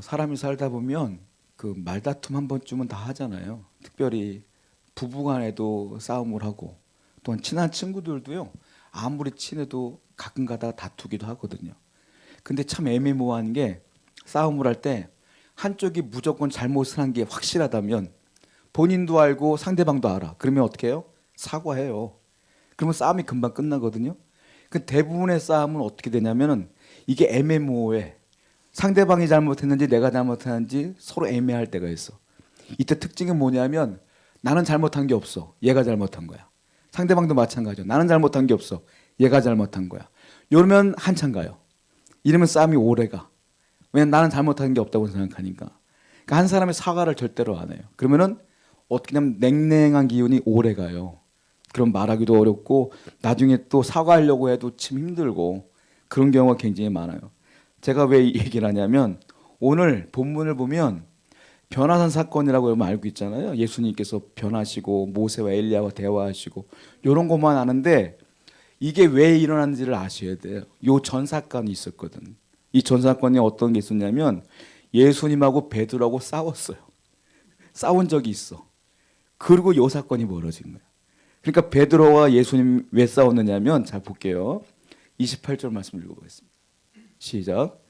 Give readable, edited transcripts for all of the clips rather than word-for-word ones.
사람이 살다 보면 그 말다툼 한 번쯤은 다 하잖아요. 특별히 부부간에도 싸움을 하고 또한 친한 친구들도요. 아무리 친해도 가끔 가다가 다투기도 하거든요. 근데 참 애매모호한 게 싸움을 할 때 한쪽이 무조건 잘못을 한 게 확실하다면 본인도 알고 상대방도 알아. 그러면 어떻게 해요? 사과해요. 그러면 싸움이 금방 끝나거든요. 그 대부분의 싸움은 어떻게 되냐면은 이게 애매모호해. 상대방이 잘못했는지 내가 잘못했는지 서로 애매할 때가 있어. 이때 특징이 뭐냐면 나는 잘못한 게 없어. 얘가 잘못한 거야. 상대방도 마찬가지야. 나는 잘못한 게 없어. 얘가 잘못한 거야. 이러면 한참 가요. 이러면 싸움이 오래 가. 왜냐면 나는 잘못한 게 없다고 생각하니까. 그러니까 한 사람의 사과를 절대로 안 해요. 그러면은 어떻게 보면 냉랭한 기운이 오래 가요. 그럼 말하기도 어렵고 나중에 또 사과하려고 해도 참 힘들고 그런 경우가 굉장히 많아요. 제가 왜 이 얘기를 하냐면 오늘 본문을 보면 변화산 사건이라고 여러분 알고 있잖아요. 예수님께서 변하시고 모세와 엘리야와 대화하시고 이런 것만 아는데 이게 왜 일어났는지를 아셔야 돼요. 요 전 사건이 있었거든. 이 전 사건이 어떤 게 있었냐면 예수님하고 베드로하고 싸웠어요. 싸운 적이 있어. 그리고 요 사건이 벌어진 거예요. 그러니까 베드로와 예수님 왜 싸웠느냐면 잘 볼게요. 28절 말씀 읽어보겠습니다. 시작.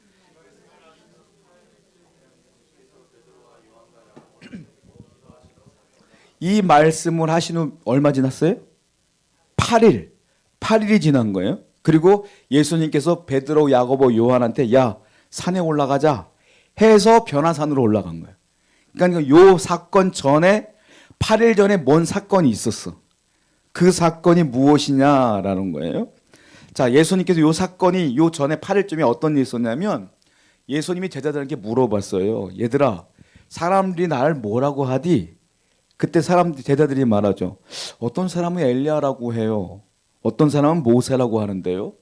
이 말씀을 하신 후 얼마 지났어요? 8일. 8일이 지난 거예요. 그리고 예수님께서 베드로, 야고보, 요한한테 야 산에 올라가자 해서 변화산으로 올라간 거예요. 그러니까 요 사건 전에 8일 전에 뭔 사건이 있었어. 그 사건이 무엇이냐라는 거예요. 자, 예수님께서 요 사건이 요 전에 8일쯤에 어떤 일이 있었냐면 예수님이 제자들에게 물어봤어요. 얘들아, 사람들이 나를 뭐라고 하디? 그때 제자들이 말하죠. 어떤 사람은 엘리야라고 해요. 어떤 사람은 모세라고 하는데요.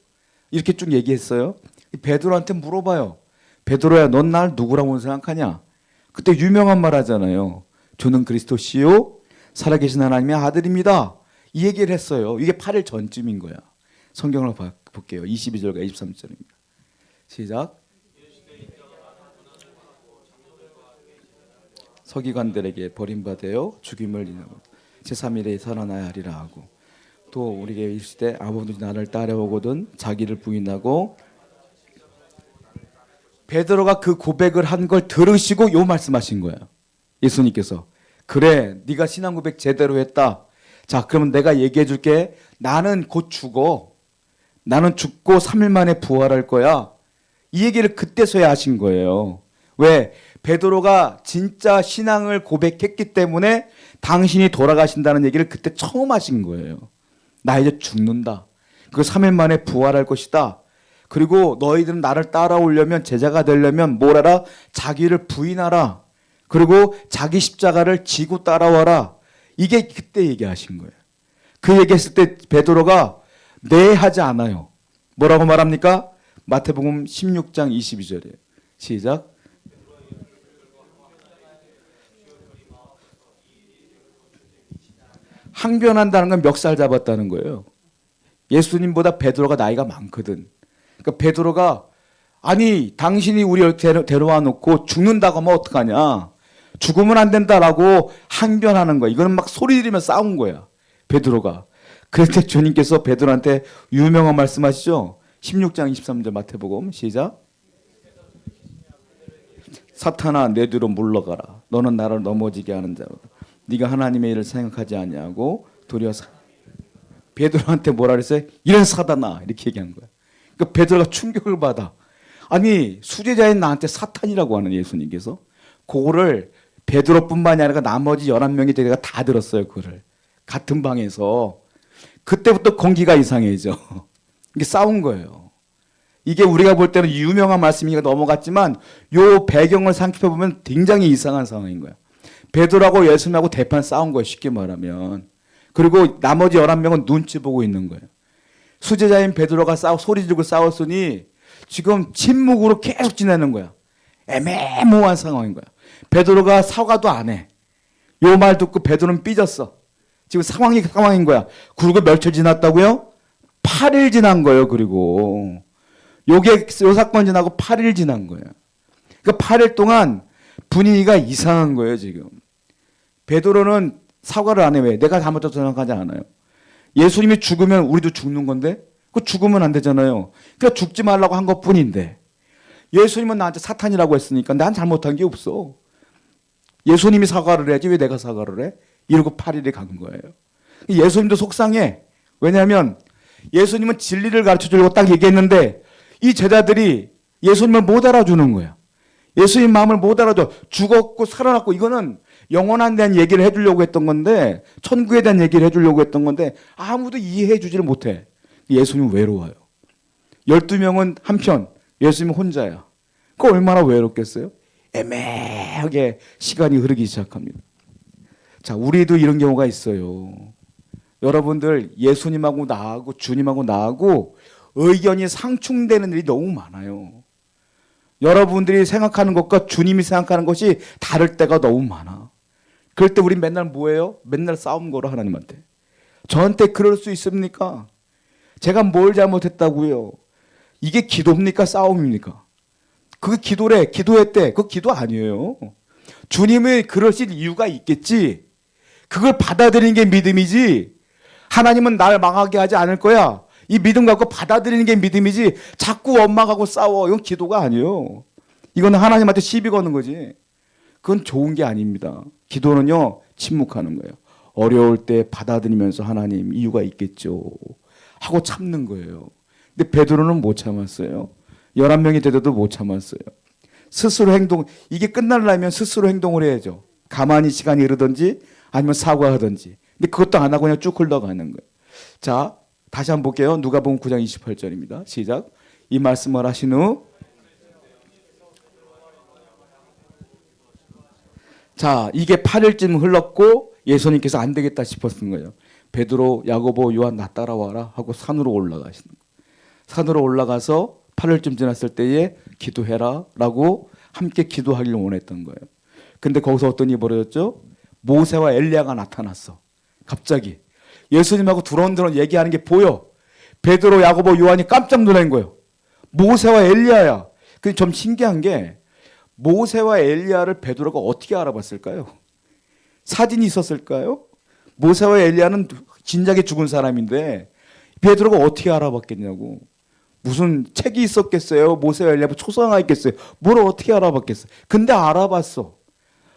이렇게 쭉 얘기했어요. 베드로한테 물어봐요. 베드로야, 넌 날 누구라고 생각하냐? 그때 유명한 말 하잖아요. 주는 그리스도시요 살아계신 하나님의 아들입니다. 이 얘기를 했어요. 이게 8일 전쯤인 거야. 성경을 볼게요. 22절과 23절입니다. 시작. 서기관들에게 버림받아요 죽임을 인하고 제3일에 살아나야 하리라 하고 또 우리에게 이르시되 아무든지 나를 따라오거든 자기를 부인하고 베드로가 그 고백을 한 걸 들으시고 요 말씀하신 거예요. 예수님께서 그래 네가 신앙 고백 제대로 했다. 자 그러면 내가 얘기해 줄게. 나는 곧 죽어. 나는 죽고 3일 만에 부활할 거야. 이 얘기를 그때서야 하신 거예요. 왜? 베드로가 진짜 신앙을 고백했기 때문에 당신이 돌아가신다는 얘기를 그때 처음 하신 거예요. 나 이제 죽는다. 그 3일 만에 부활할 것이다. 그리고 너희들은 나를 따라오려면 제자가 되려면 뭘 하라? 자기를 부인하라. 그리고 자기 십자가를 지고 따라와라. 이게 그때 얘기하신 거예요. 그 얘기했을 때 베드로가 네 하지 않아요. 뭐라고 말합니까? 마태복음 16장 22절이에요. 시작. 항변한다는 건 멱살 잡았다는 거예요. 예수님보다 베드로가 나이가 많거든. 그러니까 베드로가 아니 당신이 우리를 데려와 놓고 죽는다고 하면 어떡하냐. 죽으면 안 된다라고 항변하는 거야. 이거는 막 소리 지르며 싸운 거야. 베드로가. 그럴 때 주님께서 베드로한테 유명한 말씀하시죠. 16장 23절 마태복음 시작. 사탄아 내 뒤로 물러가라. 너는 나를 넘어지게 하는 자로다. 네가 하나님의 일을 생각하지 아니하고 도리어 베드로한테 뭐라 그랬어요? 이런 사단아 이렇게 얘기한 거야. 그러니까 베드로가 충격을 받아. 아니 수제자인 나한테 사탄이라고 하는 예수님께서 그거를 베드로뿐만이 아니라 나머지 11명이 제가 다 들었어요. 그거를 같은 방에서. 그때부터 공기가 이상해져. 이게 싸운 거예요. 이게 우리가 볼 때는 유명한 말씀이니까 넘어갔지만 요 배경을 생각해보면 굉장히 이상한 상황인 거야. 베드로하고 예수님하고 대판 싸운 거예요. 쉽게 말하면. 그리고 나머지 11명은 눈치 보고 있는 거예요. 수제자인 베드로가 소리 지르고 싸웠으니 지금 침묵으로 계속 지내는 거야. 애매모호한 상황인 거야. 베드로가 사과도 안 해. 요 말 듣고 베드로는 삐졌어. 지금 상황인 거야. 그리고 며칠 지났다고요? 8일 지난 거예요. 그리고 요 사건 지나고 8일 지난 거예요. 그러니까 8일 동안 분위기가 이상한 거예요, 지금. 베드로는 사과를 안 해. 왜? 내가 잘못했다고 생각하지 않아요. 예수님이 죽으면 우리도 죽는 건데 그 죽으면 안 되잖아요. 그러니까 죽지 말라고 한 것뿐인데 예수님은 나한테 사탄이라고 했으니까 난 잘못한 게 없어. 예수님이 사과를 해야지 왜 내가 사과를 해? 이러고 8일에 간 거예요. 예수님도 속상해. 왜냐하면 예수님은 진리를 가르쳐주려고 딱 얘기했는데 이 제자들이 예수님을 못 알아주는 거야. 예수님 마음을 못 알아줘. 죽었고 살아났고 이거는 영원한 대한 얘기를 해주려고 했던 건데 천국에 대한 얘기를 해주려고 했던 건데 아무도 이해해 주지를 못해. 예수님은 외로워요. 12명은 한편, 예수님은 혼자야. 그 얼마나 외롭겠어요? 애매하게 시간이 흐르기 시작합니다. 자, 우리도 이런 경우가 있어요. 여러분들 예수님하고 나하고 주님하고 나하고 의견이 상충되는 일이 너무 많아요. 여러분들이 생각하는 것과 주님이 생각하는 것이 다를 때가 너무 많아. 그럴 때 우리 맨날 뭐예요? 맨날 싸움 걸어 하나님한테. 저한테 그럴 수 있습니까? 제가 뭘 잘못했다고요? 이게 기도입니까? 싸움입니까? 그게 기도래. 기도했대. 그거 기도 아니에요. 주님이 그러실 이유가 있겠지. 그걸 받아들이는 게 믿음이지. 하나님은 날 망하게 하지 않을 거야. 이 믿음 갖고 받아들이는 게 믿음이지. 자꾸 원망하고 싸워. 이건 기도가 아니에요. 이건 하나님한테 시비 거는 거지. 그건 좋은 게 아닙니다. 기도는요, 침묵하는 거예요. 어려울 때 받아들이면서 하나님 이유가 있겠죠 하고 참는 거예요. 근데 베드로는 못 참았어요. 11명이 되도 못 참았어요. 스스로 행동, 이게 끝나려면 스스로 행동을 해야죠. 가만히 시간이 흐르든지 아니면 사과하든지. 근데 그것도 안 하고 그냥 쭉 흘러가는 거예요. 자, 다시 한번 볼게요. 누가복음 9장 28절입니다. 시작. 이 말씀을 하신 후 자, 이게 8일쯤 흘렀고 예수님께서 안 되겠다 싶었던 거예요. 베드로, 야고보, 요한 나 따라와라 하고 산으로 올라가시는 거예요. 산으로 올라가서 8일쯤 지났을 때에 기도해라 라고 함께 기도하기를 원했던 거예요. 근데 거기서 어떤 일이 벌어졌죠? 모세와 엘리야가 나타났어. 갑자기. 예수님하고 두런두런 얘기하는 게 보여. 베드로, 야고보, 요한이 깜짝 놀란 거예요. 모세와 엘리야야. 근데 좀 신기한 게 모세와 엘리야를 베드로가 어떻게 알아봤을까요? 사진이 있었을까요? 모세와 엘리야는 진작에 죽은 사람인데 베드로가 어떻게 알아봤겠냐고. 무슨 책이 있었겠어요? 모세와 엘리야 초상화 있겠어요? 뭘 어떻게 알아봤겠어요? 근데 알아봤어.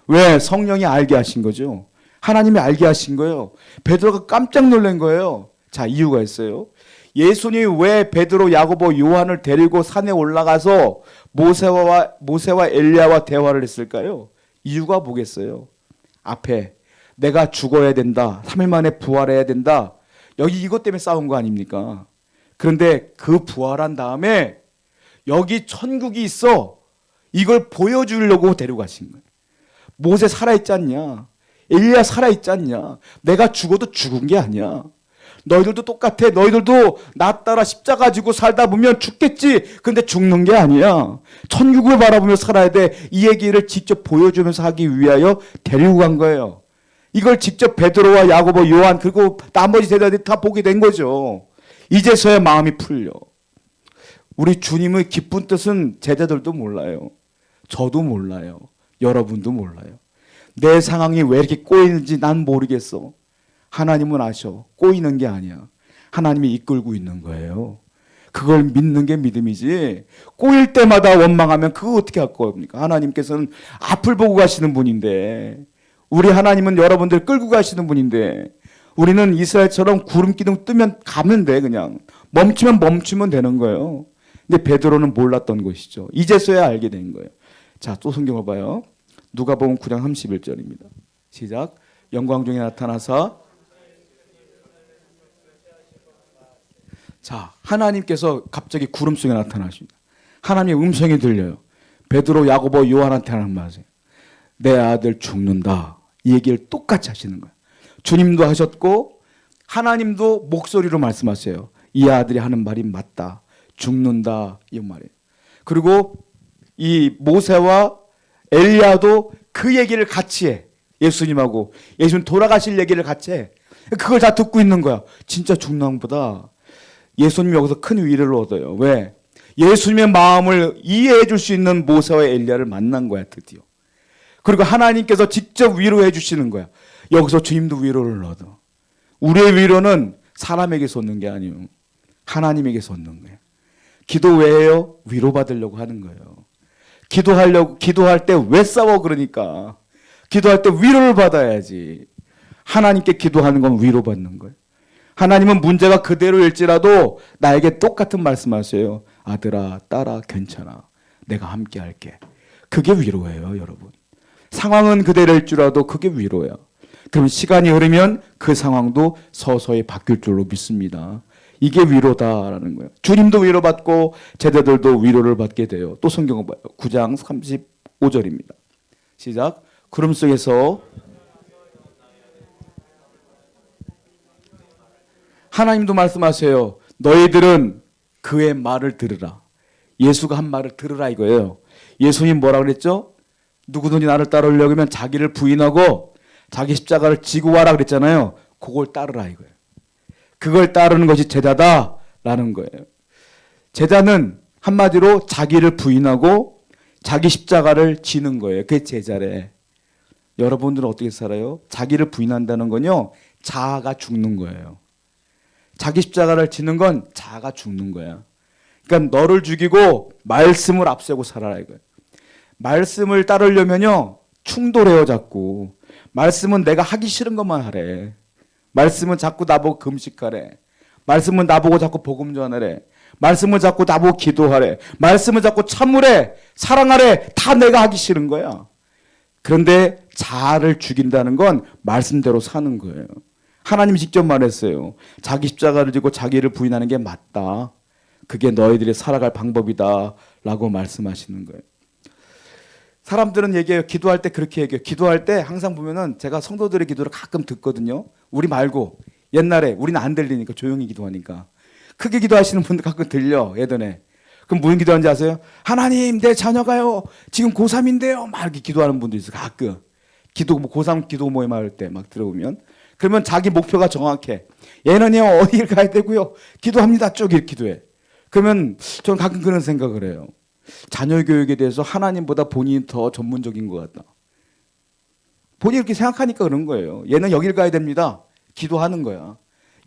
왜? 성령이 알게 하신 거죠. 하나님이 알게 하신 거예요. 베드로가 깜짝 놀란 거예요. 자, 이유가 있어요. 예수님이 왜 베드로, 야고보, 요한을 데리고 산에 올라가서 모세와 엘리야와 대화를 했을까요? 이유가 뭐겠어요? 앞에 내가 죽어야 된다. 3일 만에 부활해야 된다. 여기 이것 때문에 싸운 거 아닙니까? 그런데 그 부활한 다음에 여기 천국이 있어. 이걸 보여주려고 데려가신 거예요. 모세 살아있지 않냐? 엘리야 살아있지 않냐? 내가 죽어도 죽은 게 아니야. 너희들도 똑같아. 너희들도 나 따라 십자가 지고 살다 보면 죽겠지. 근데 죽는 게 아니야. 천국을 바라보며 살아야 돼. 이 얘기를 직접 보여주면서 하기 위하여 데리고 간 거예요. 이걸 직접 베드로와 야고보, 요한 그리고 나머지 제자들이 다 보게 된 거죠. 이제서야 마음이 풀려. 우리 주님의 기쁜 뜻은 제자들도 몰라요. 저도 몰라요. 여러분도 몰라요. 내 상황이 왜 이렇게 꼬이는지 난 모르겠어. 하나님은 아셔. 꼬이는 게 아니야. 하나님이 이끌고 있는 거예요. 그걸 믿는 게 믿음이지. 꼬일 때마다 원망하면 그거 어떻게 할 겁니까? 하나님께서는 앞을 보고 가시는 분인데, 우리 하나님은 여러분들 끌고 가시는 분인데, 우리는 이스라엘처럼 구름 기둥 뜨면 가면 돼. 그냥 멈추면 되는 거예요. 근데 베드로는 몰랐던 것이죠. 이제서야 알게 된 거예요. 자, 또 성경을 봐요. 누가복음 9장 31절입니다. 시작. 영광 중에 나타나사. 자, 하나님께서 갑자기 구름 속에 나타나십니다. 하나님의 음성이 들려요. 베드로, 야고보, 요한한테 하는 말이에요. 내 아들 죽는다. 이 얘기를 똑같이 하시는 거예요. 주님도 하셨고 하나님도 목소리로 말씀하세요. 이 아들이 하는 말이 맞다. 죽는다. 이 말이에요. 그리고 이 모세와 엘리야도 그 얘기를 같이 해. 예수님하고. 예수님 돌아가실 얘기를 같이 해. 그걸 다 듣고 있는 거야. 진짜 죽는 것보다 예수님이 여기서 큰 위로를 얻어요. 왜? 예수님의 마음을 이해해 줄 수 있는 모세와 엘리야를 만난 거야, 드디어. 그리고 하나님께서 직접 위로해 주시는 거야. 여기서 주님도 위로를 얻어. 우리의 위로는 사람에게서 얻는 게 아니에요. 하나님에게서 얻는 거예요. 기도 왜 해요? 위로받으려고 하는 거예요. 기도할 때 왜 싸워? 그러니까. 기도할 때 위로를 받아야지. 하나님께 기도하는 건 위로받는 거예요. 하나님은 문제가 그대로일지라도 나에게 똑같은 말씀하세요. 아들아, 딸아, 괜찮아. 내가 함께 할게. 그게 위로예요, 여러분. 상황은 그대로일지라도 그게 위로예요. 그럼 시간이 흐르면 그 상황도 서서히 바뀔 줄로 믿습니다. 이게 위로다라는 거예요. 주님도 위로받고 제자들도 위로를 받게 돼요. 또 성경을 봐요. 9장 35절입니다. 시작. 구름 속에서 하나님도 말씀하세요. 너희들은 그의 말을 들으라. 예수가 한 말을 들으라 이거예요. 예수님 뭐라 그랬죠? 누구든지 나를 따르려고 하면 자기를 부인하고 자기 십자가를 지고 와라 그랬잖아요. 그걸 따르라 이거예요. 그걸 따르는 것이 제자다라는 거예요. 제자는 한마디로 자기를 부인하고 자기 십자가를 지는 거예요. 그게 제자래. 여러분들은 어떻게 살아요? 자기를 부인한다는 건요, 자아가 죽는 거예요. 자기 십자가를 지는 건 자아가 죽는 거야. 그러니까 너를 죽이고 말씀을 앞세우고 살아라 이거예요. 말씀을 따르려면요, 충돌해요 자꾸. 말씀은 내가 하기 싫은 것만 하래. 말씀은 자꾸 나보고 금식하래. 말씀은 나보고 자꾸 복음 전하래. 말씀은 자꾸 나보고 기도하래. 말씀은 자꾸 참으래. 사랑하래. 다 내가 하기 싫은 거야. 그런데 자아를 죽인다는 건 말씀대로 사는 거예요. 하나님이 직접 말했어요. 자기 십자가를 지고 자기를 부인하는 게 맞다. 그게 너희들이 살아갈 방법이다 라고 말씀하시는 거예요. 사람들은 얘기해요. 기도할 때 그렇게 얘기해요. 기도할 때 항상 보면은 제가 성도들의 기도를 가끔 듣거든요. 우리 말고 옛날에 우리는 안 들리니까 조용히 기도하니까 크게 기도하시는 분들 가끔 들려. 예전에. 그럼 무슨 기도하는지 아세요? 하나님 내 자녀가요 지금 고3인데요 막 이렇게 기도하는 분도 있어요. 가끔 기도 고3 기도 모임 할 때 막 들어보면 그러면 자기 목표가 정확해. 얘는요 어디를 가야 되고요 기도합니다 쭉 이렇게 기도해. 그러면 저는 가끔 그런 생각을 해요. 자녀 교육에 대해서 하나님보다 본인이 더 전문적인 것 같다. 본인이 이렇게 생각하니까 그런 거예요. 얘는 여길 가야 됩니다. 기도하는 거야.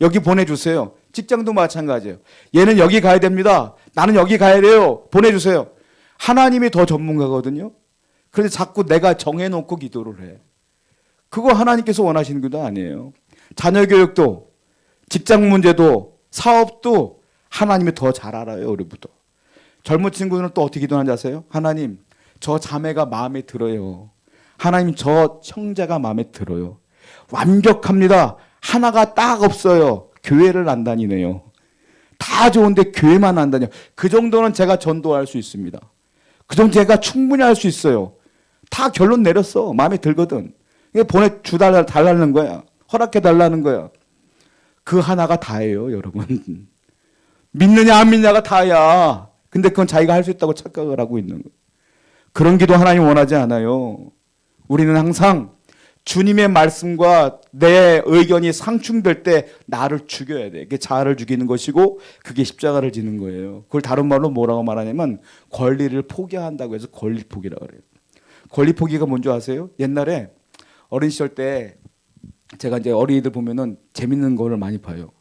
여기 보내주세요. 직장도 마찬가지예요. 얘는 여기 가야 됩니다. 나는 여기 가야 돼요. 보내주세요. 하나님이 더 전문가거든요. 그래서 자꾸 내가 정해놓고 기도를 해. 그거 하나님께서 원하시는 것도 아니에요. 자녀 교육도 직장 문제도 사업도 하나님이 더 잘 알아요. 우리보다. 젊은 친구들은 또 어떻게 기도하는지 아세요? 하나님 저 자매가 마음에 들어요. 하나님 저 형제가 마음에 들어요. 완벽합니다. 하나가 딱 없어요. 교회를 안 다니네요. 다 좋은데 교회만 안 다녀. 그 정도는 제가 전도할 수 있습니다. 그 정도 제가 충분히 할 수 있어요. 다 결론 내렸어. 마음에 들거든. 보내달라는 거야. 허락해달라는 거야. 그 하나가 다예요, 여러분. 믿느냐 안 믿느냐가 다야. 근데 그건 자기가 할 수 있다고 착각을 하고 있는 거예요. 그런 기도 하나님 원하지 않아요. 우리는 항상 주님의 말씀과 내 의견이 상충될 때 나를 죽여야 돼. 그게 자아를 죽이는 것이고 그게 십자가를 지는 거예요. 그걸 다른 말로 뭐라고 말하냐면 권리를 포기한다고 해서 권리 포기라고 그래요. 권리 포기가 뭔지 아세요? 옛날에 어린 시절 때 제가 이제 어린이들 보면은 재밌는 거를 많이 봐요.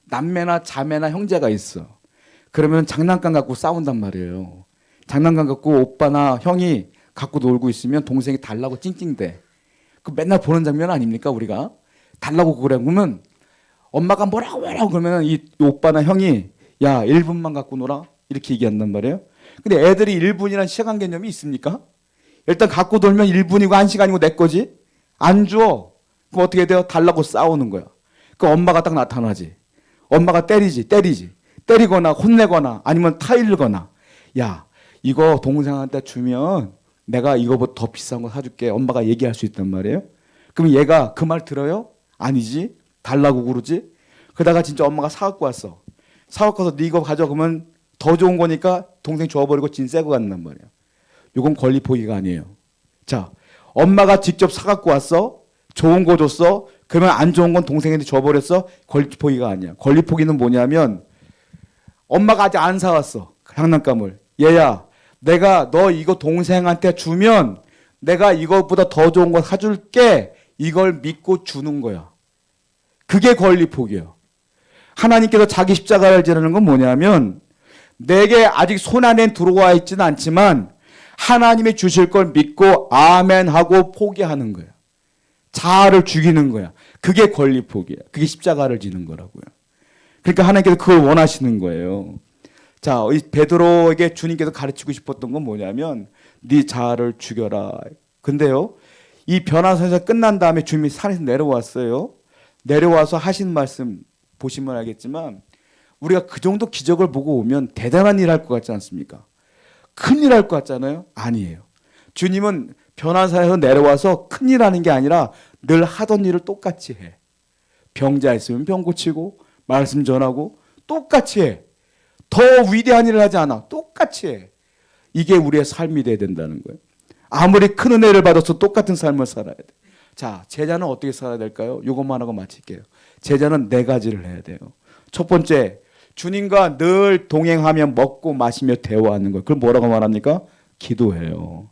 남매나 자매나 형제가 있어. 그러면 장난감 갖고 싸운단 말이에요. 장난감 갖고 오빠나 형이 갖고 놀고 있으면 동생이 달라고 찡찡대. 그 맨날 보는 장면 아닙니까 우리가? 달라고 그래. 그러면 엄마가 뭐라고 그러면 이 오빠나 형이 야 1분만 갖고 놀아 이렇게 얘기한단 말이에요. 근데 애들이 1분이라는 시간 개념이 있습니까? 일단 갖고 놀면 1분이고 1시간이고 내 거지. 안 줘. 그럼 어떻게 돼요? 달라고 싸우는 거야. 그 엄마가 딱 나타나지. 엄마가 때리지. 때리거나 혼내거나 아니면 타일거나. 야 이거 동생한테 주면 내가 이거보다 더 비싼 거 사줄게. 엄마가 얘기할 수 있단 말이에요. 그럼 얘가 그 말 들어요? 아니지. 달라고 그러지. 그러다가 진짜 엄마가 사갖고 왔어. 사갖고 와서 네 이거 가져. 그러면 더 좋은 거니까 동생 줘버리고 진 새 거 갖는단 말이야. 이건 권리 포기가 아니에요. 자, 엄마가 직접 사갖고 왔어. 좋은 거 줬어. 그러면 안 좋은 건 동생한테 줘버렸어. 권리 포기가 아니야. 권리 포기는 뭐냐면 엄마가 아직 안 사왔어. 그래, 장난감을. 얘야, 내가 너 이거 동생한테 주면 내가 이것보다 더 좋은 거 사줄게. 이걸 믿고 주는 거야. 그게 권리 포기예요. 하나님께서 자기 십자가를 지라는 건 뭐냐면 내게 아직 손안에 들어와 있지는 않지만 하나님이 주실 걸 믿고 아멘 하고 포기하는 거예요. 자아를 죽이는 거야. 그게 권리 포기야. 그게 십자가를 지는 거라고요. 그러니까 하나님께서 그걸 원하시는 거예요. 자, 이 베드로에게 주님께서 가르치고 싶었던 건 뭐냐면 네 자아를 죽여라. 근데요, 이 변화선에서 끝난 다음에 주님이 산에서 내려왔어요. 내려와서 하신 말씀 보시면 알겠지만 우리가 그 정도 기적을 보고 오면 대단한 일 할 것 같지 않습니까? 큰일 할 것 같잖아요? 아니에요. 주님은 변화산에서 내려와서 큰일 하는 게 아니라 늘 하던 일을 똑같이 해. 병자 있으면 병 고치고 말씀 전하고 똑같이 해. 더 위대한 일을 하지 않아. 똑같이 해. 이게 우리의 삶이 돼야 된다는 거예요. 아무리 큰 은혜를 받아서 똑같은 삶을 살아야 돼. 자, 제자는 어떻게 살아야 될까요? 이것만 하고 마칠게요. 제자는 4가지를 해야 돼요. 첫 번째, 주님과 늘 동행하며 먹고 마시며 대화하는 거예요. 그걸 뭐라고 말합니까? 기도해요.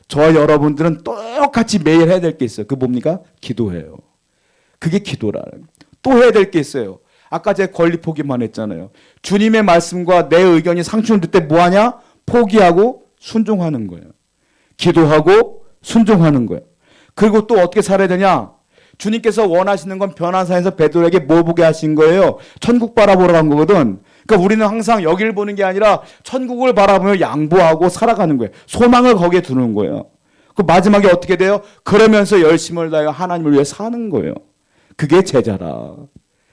저와 여러분들은 똑같이 매일 해야 될 게 있어요. 그게 뭡니까? 기도해요. 그게 기도라는. 또 해야 될 게 있어요. 아까 제가 권리 포기만 했잖아요. 주님의 말씀과 내 의견이 상충될 때 뭐하냐? 포기하고 순종하는 거예요. 기도하고 순종하는 거예요. 그리고 또 어떻게 살아야 되냐? 주님께서 원하시는 건 변화산에서 베드로에게 뭐 보게 하신 거예요? 천국 바라보러 간 거거든. 그러니까 우리는 항상 여기를 보는 게 아니라 천국을 바라보며 양보하고 살아가는 거예요. 소망을 거기에 두는 거예요. 그 마지막에 어떻게 돼요? 그러면서 열심을 다하여 하나님을 위해 사는 거예요. 그게 제자라.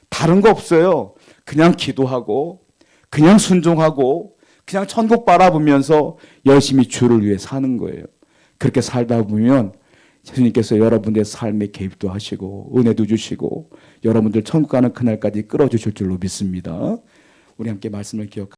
다른 거 없어요. 그냥 기도하고 그냥 순종하고 그냥 천국 바라보면서 열심히 주를 위해 사는 거예요. 그렇게 살다 보면 주님께서 여러분들의 삶에 개입도 하시고 은혜도 주시고 여러분들 천국 가는 그날까지 끌어주실 줄로 믿습니다. 우리 함께 말씀을 기억하고